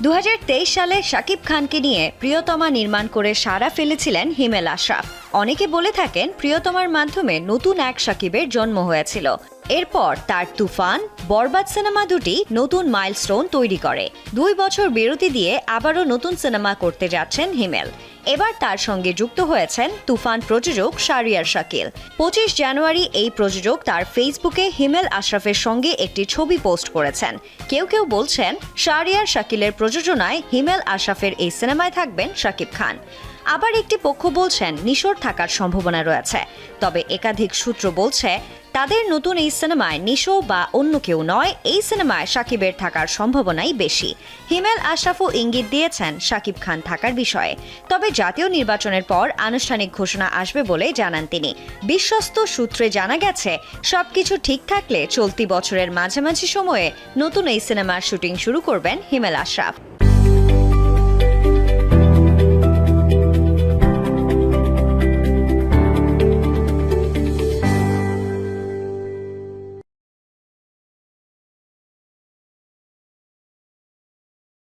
2023 সালে শাকিব খানকে নিয়ে প্রিয়তমা নির্মাণ করে সাড়া ফেলেছিলেন হিমেল আশরাফ। অনেকে বলে থাকেন প্রিয়তমার মাধ্যমে নতুন এক শাকিবের জন্ম হয়েছিল। এরপর তার তুফান, বরবাদ সিনেমা দুটি নতুন মাইলস্টোন তৈরি করে। 2 বছর বিরতি দিয়ে আবারও নতুন সিনেমা করতে যাচ্ছেন হিমেল। এবার তার সঙ্গে যুক্ত হয়েছেন তুফান প্রযোজক শাহরিয়ার শাকিল। 25 জানুয়ারি এই প্রযোজক তার ফেসবুকে হিমেল আশরাফের সঙ্গে একটি ছবি পোস্ট করেছেন। কেউ কেউ বলছেন শাহরিয়ার শাকিলের প্রযোজনায় হিমেল আশরাফের এই সিনেমায় থাকবেন শাকিব খান। আবার একটি পক্ষ বলছেন নিশোর থাকার সম্ভাবনা রয়েছে। তবে একাধিক সূত্র বলছে তাদের নতুন এই সিনেমায় নিশো বা অন্য কেউ নয়, এই সিনেমায় শাকিবের থাকার সম্ভাবনাই বেশি। হিমেল আশরাফও ইঙ্গিত দিয়েছেন শাকিব খান থাকার বিষয়ে। তবে জাতীয় নির্বাচনের পর আনুষ্ঠানিক ঘোষণা আসবে বলে জানান তিনি। বিশ্বস্ত সূত্রে জানা গেছে সবকিছু ঠিক থাকলে চলতি বছরের মাঝামাঝি সময়ে নতুন এই সিনেমার শুটিং শুরু করবেন হিমেল আশরাফ।